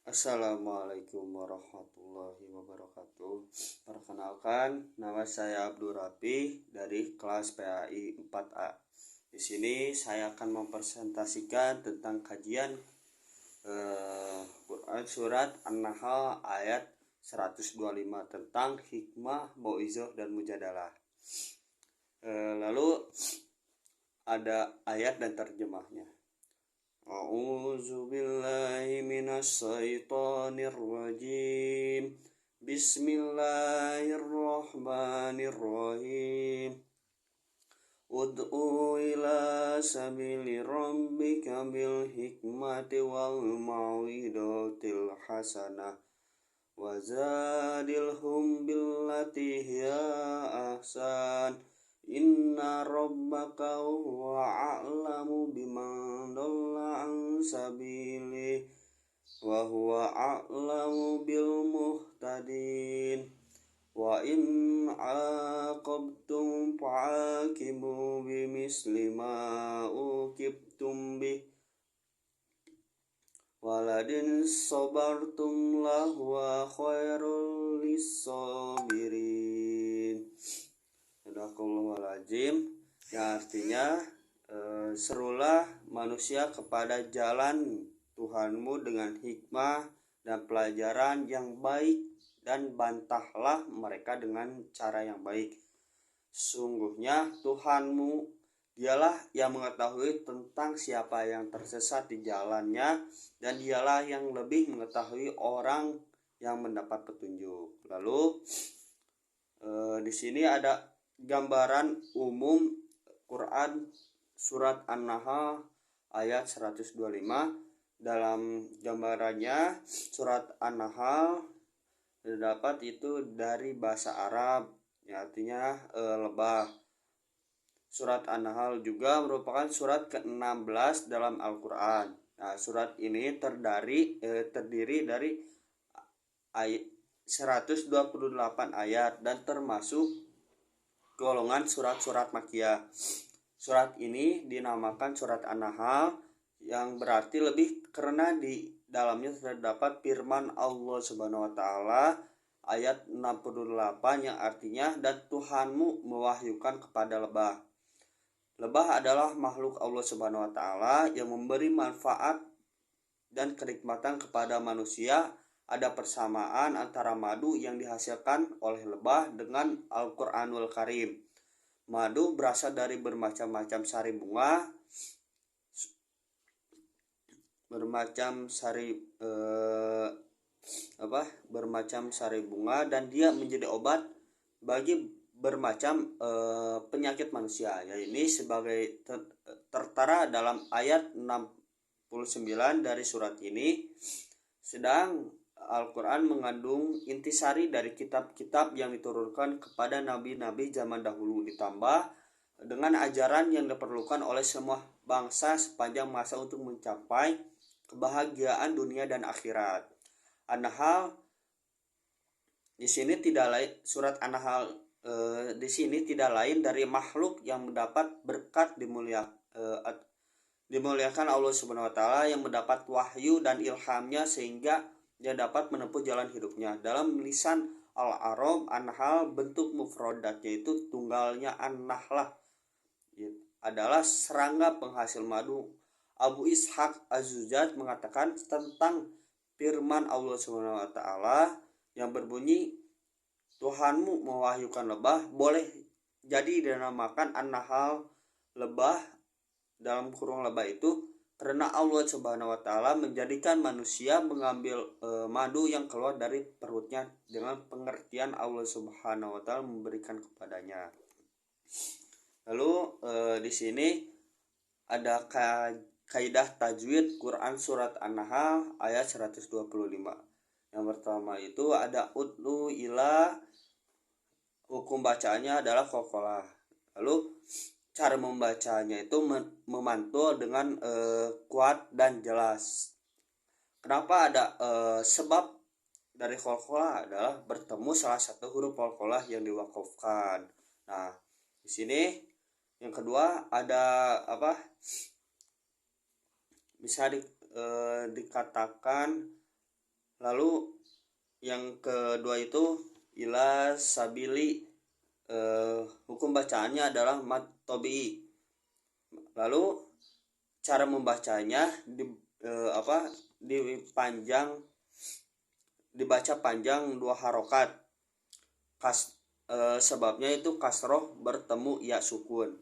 Assalamualaikum warahmatullahi wabarakatuh. Perkenalkan, nama saya Abdul Rapi dari kelas PAI 4A. Di sini saya akan mempresentasikan tentang kajian Quran surat An-Nahl ayat 125 tentang hikmah, mauizah dan mujadalah. Lalu ada ayat dan terjemahnya. A'udzu billahi minasy syaithanir rajim. Bismillahirrahmanirrahim. Ud'u ila sabili rabbika bil hikmati wal mau'izatil hasanah wazadilhum billati hiya ahsan. Inna rabbaka huwa a'lamu biman dhalla an sabilihi wa huwa a'lamu bil muhtadin. Wa in aqabtum fa'aqibu bimisli ma uqibtum bih waladin sabartum lahuwa khairul lissabirin. Sadaqallahul yang artinya serulah manusia kepada jalan Tuhanmu dengan hikmah dan pelajaran yang baik, dan bantahlah mereka dengan cara yang baik. Sungguhnya Tuhanmu dialah yang mengetahui tentang siapa yang tersesat di jalannya, dan dialah yang lebih mengetahui orang yang mendapat petunjuk. Lalu di sini ada gambaran umum Quran surat An-Nahl ayat 125. Dalam gambarannya surat An-Nahl terdapat itu dari bahasa Arab yang artinya lebah. Surat An-Nahl juga merupakan surat ke-16 dalam Al-Quran. Nah, surat ini terdiri dari ayat 128 ayat dan termasuk golongan surat-surat Makkiyah. Surat ini dinamakan surat An-Nahl yang berarti lebih karena di dalamnya terdapat firman Allah Subhanahu wa taala ayat 68 yang artinya, dan Tuhanmu mewahyukan kepada lebah. Lebah adalah makhluk Allah Subhanahu wa taala yang memberi manfaat dan kenikmatan kepada manusia. Ada persamaan antara madu yang dihasilkan oleh lebah dengan Al-Qur'anul Karim. Madu berasal dari bermacam-macam sari bunga, dan dia menjadi obat bagi bermacam penyakit manusia. Ya, ini sebagai tertera dalam ayat 69 dari surat ini. Sedang Al-Quran mengandung intisari dari kitab-kitab yang diturunkan kepada nabi-nabi zaman dahulu, ditambah dengan ajaran yang diperlukan oleh semua bangsa sepanjang masa untuk mencapai kebahagiaan dunia dan akhirat. An-Nahl di sini tidak lain surat An-Nahl di sini tidak lain dari makhluk yang mendapat berkat dimuliakan Allah Subhanahu wa taala, yang mendapat wahyu dan ilhamnya sehingga dia dapat menempuh jalan hidupnya. Dalam lisan Al-Arab, An-Nahl bentuk mufradatnya itu tunggalnya An-Nahlah adalah serangga penghasil madu. Abu Ishaq Az-Zujaj mengatakan tentang firman Allah Subhanahu wa taala yang berbunyi, Tuhanmu mewahyukan lebah, boleh jadi dinamakan An-Nahl lebah dalam kurung lebah itu karena Allah Subhanahu wa taala menjadikan manusia mengambil madu yang keluar dari perutnya dengan pengertian Allah Subhanahu wa taala memberikan kepadanya. Lalu di sini ada kaidah tajwid Quran surat An-Nahl ayat 125. Yang pertama itu ada utlu ila, hukum bacaannya adalah qalqalah. Lalu cara membacanya itu memantul dengan kuat dan jelas. Kenapa ada sebab dari qalqalah adalah bertemu salah satu huruf qalqalah yang diwakafkan. Nah, di sini yang kedua ada bisa dikatakan kedua itu ila sabili, hukum bacaannya adalah mad tobi. Lalu cara membacanya dibaca panjang 2 harokat. Sebabnya itu kasroh bertemu ya sukun.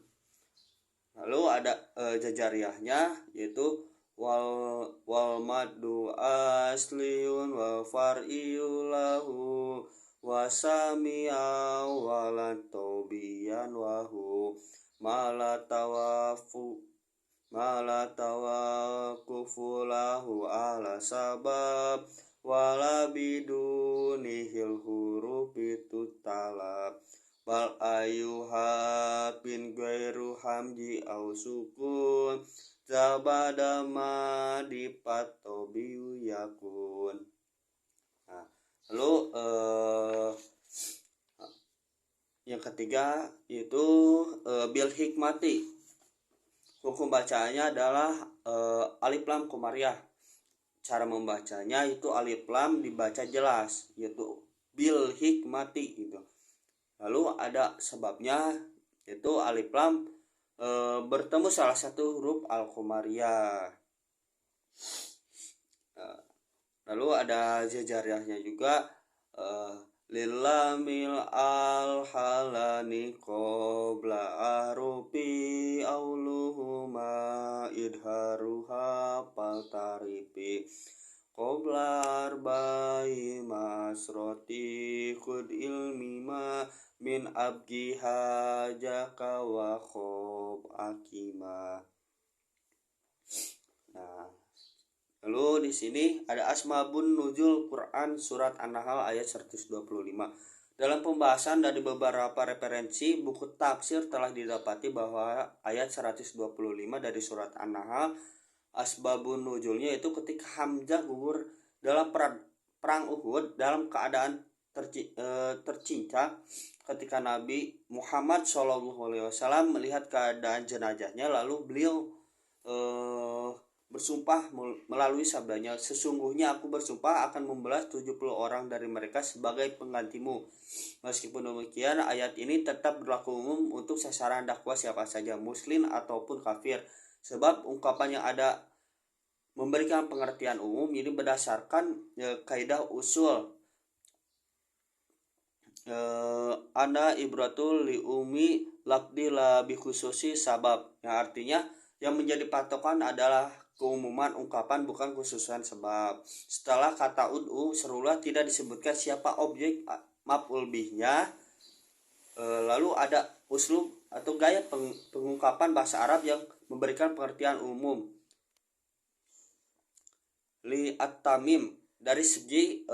Lalu ada jajariahnya, yaitu wal maddu asliun wa far'iyu lahu wa sami'a wa latobiyan wa hu malatawakufu lahu ala sabab wala bidunihil hurufi tutalab bal ayuha bin gairu hamji au sukun zabadama dipatobiu yakun. Nah, lalu yang ketiga yaitu bil hikmati. Hukum bacaannya adalah alif lam komariah. Cara membacanya itu alif lam dibaca jelas, yaitu bil hikmati gitu. Lalu ada sebabnya, yaitu alif lam bertemu salah satu huruf al-komariah. Lalu ada jajariahnya juga, lilamil al-halani qobla arupi auluhuma idharuha paltaripi qobla arba'i masroti khud ilmima min abgiha jaka wa khob akima. Nah, lalu di sini ada asbabun nuzul Quran surat An-Nahl ayat 125. Dalam pembahasan dari beberapa referensi buku tafsir telah didapati bahwa ayat 125 dari surat An-Nahl asbabun nuzulnya itu ketika Hamzah gugur dalam perang Uhud dalam keadaan tercincang, ketika Nabi Muhammad SAW melihat keadaan jenazahnya, lalu beliau bersumpah melalui sabdanya, sesungguhnya aku bersumpah akan membelas 70 orang dari mereka sebagai penggantimu. Meskipun demikian, ayat ini tetap berlaku umum untuk sasaran dakwah siapa saja, muslim ataupun kafir, sebab ungkapan yang ada memberikan pengertian umum ini berdasarkan kaidah usul ana ibratul li umi lafdi la bi khususi sabab, yang artinya yang menjadi patokan adalah keumuman ungkapan bukan khususan sebab. Setelah kata ud'u serulah tidak disebutkan siapa objek maf'ul bihnya. Lalu ada uslub atau gaya pengungkapan bahasa Arab yang memberikan pengertian umum. Li at-tamim, dari segi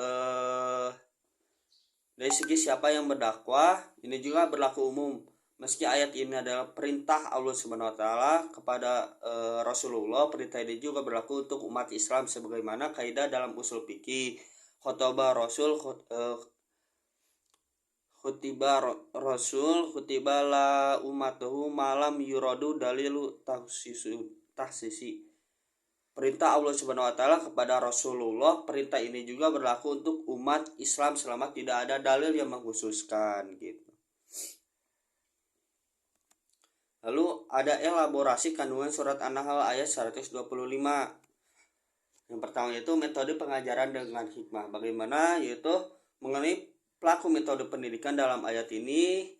siapa yang berdakwah ini juga berlaku umum. Meski ayat ini adalah perintah Allah Subhanahu wa taala kepada Rasulullah, perintah ini juga berlaku untuk umat Islam sebagaimana kaidah dalam usul fikih, khutbah Rasul khutibah la ummatuhu malam yuradu dalilu tahsisi. Perintah Allah Subhanahu wa taala kepada Rasulullah, perintah ini juga berlaku untuk umat Islam selama tidak ada dalil yang mengkhususkan gitu. Lalu ada elaborasi kandungan surat An-Nahl ayat 125. Yang pertama itu metode pengajaran dengan hikmah. Bagaimana? Yaitu mengenai pelaku metode pendidikan dalam ayat ini,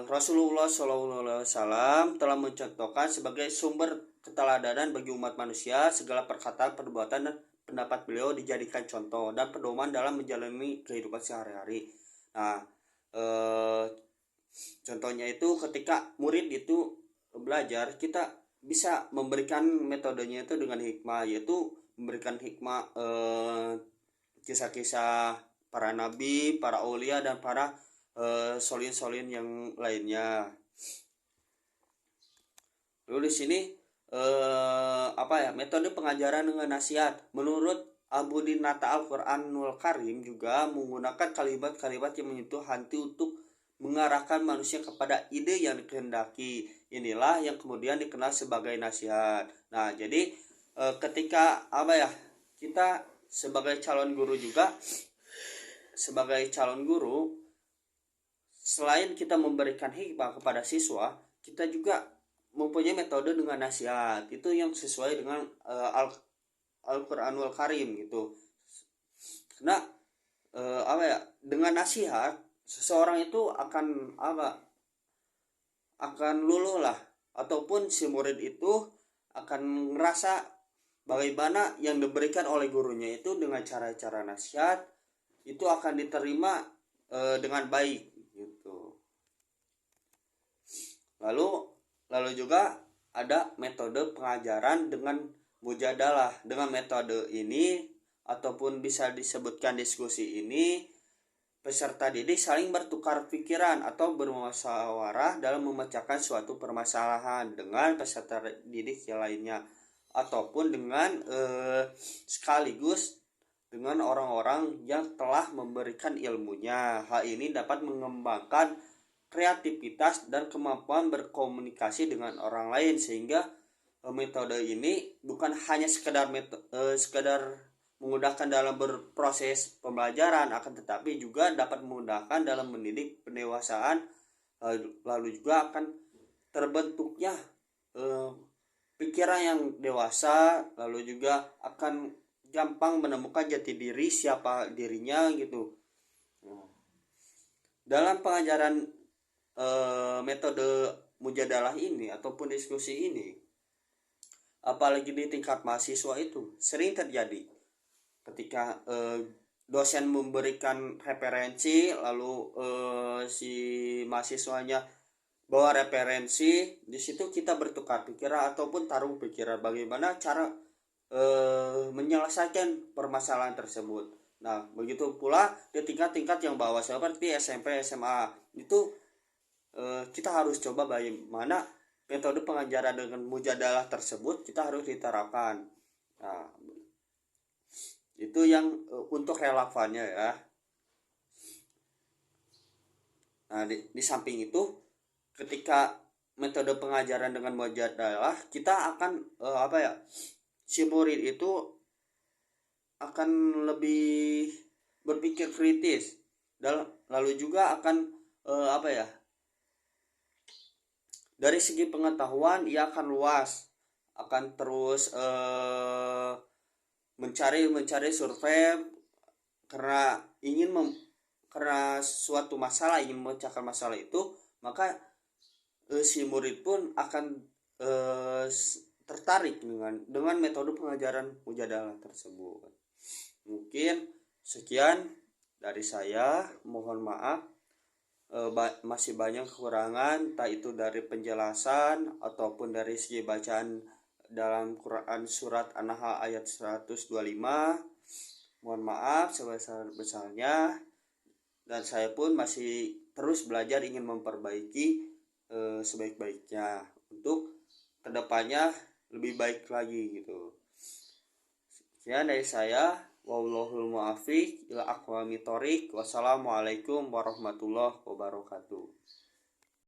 Rasulullah SAW telah mencontohkan sebagai sumber keteladanan bagi umat manusia. Segala perkataan, perbuatan, dan pendapat beliau dijadikan contoh dan pedoman dalam menjalani kehidupan sehari-hari. Nah, contohnya itu ketika murid itu belajar, kita bisa memberikan metodenya itu dengan hikmah, yaitu memberikan hikmah kisah-kisah para nabi, para aulia, dan para solin-solin yang lainnya. Lalu di sini metode pengajaran dengan nasihat. Menurut Abu Dinata Al-Quranul Karim juga menggunakan kalimat-kalimat yang menyentuh hati untuk mengarahkan manusia kepada ide yang dikehendaki. Inilah yang kemudian dikenal sebagai nasihat. Nah, jadi ketika kita sebagai calon guru juga sebagai calon guru, selain kita memberikan hikmah kepada siswa, kita juga mempunyai metode dengan nasihat. Itu yang sesuai dengan Al-Qur'anul Karim gitu. Karena dengan nasihat seseorang itu akan luluh lah, ataupun si murid itu akan ngerasa bagaimana yang diberikan oleh gurunya itu dengan cara-cara nasihat itu akan diterima dengan baik gitu. Lalu juga ada metode pengajaran dengan mujadalah. Dengan metode ini ataupun bisa disebutkan diskusi ini, peserta didik saling bertukar pikiran atau bermusyawarah dalam memecahkan suatu permasalahan dengan peserta didik yang lainnya, ataupun dengan sekaligus dengan orang-orang yang telah memberikan ilmunya. Hal ini dapat mengembangkan kreativitas dan kemampuan berkomunikasi dengan orang lain, sehingga metode ini bukan hanya sekedar memudahkan dalam berproses pembelajaran, akan tetapi juga dapat memudahkan dalam mendidik pendewasaan, lalu juga akan terbentuknya pikiran yang dewasa, lalu juga akan gampang menemukan jati diri siapa dirinya gitu. Dalam pengajaran metode mujadalah ini ataupun diskusi ini, apalagi di tingkat mahasiswa, itu sering terjadi ketika dosen memberikan referensi, lalu si mahasiswanya bawa referensi, di situ kita bertukar pikiran ataupun taruh pikiran bagaimana cara menyelesaikan permasalahan tersebut. Nah, begitu pula di tingkat-tingkat yang bawah seperti SMP, SMA, itu kita harus coba bagaimana metode pengajaran dengan mujadalah tersebut kita harus diterapkan. Nah, itu yang untuk relevannya ya. Nah, di samping itu, ketika metode pengajaran dengan mujadalah, kita akan si murid itu akan lebih berpikir kritis, lalu juga akan dari segi pengetahuan ia akan luas, akan terus mencari survei karena karena suatu masalah, ingin memecahkan masalah itu, maka si murid pun akan tertarik dengan metode pengajaran mujadalah tersebut. Mungkin sekian dari saya, mohon maaf masih banyak kekurangan, entah itu dari penjelasan ataupun dari segi bacaan dalam Quran surat An-Nahl ayat 125. Mohon maaf sebesar-besarnya, dan saya pun masih terus belajar, ingin memperbaiki sebaik-baiknya untuk kedepannya lebih baik lagi gitu. Sekian dari saya. Wallahul muwaffiq ila aqwamit thoriq. Wassalamualaikum warahmatullahi wabarakatuh.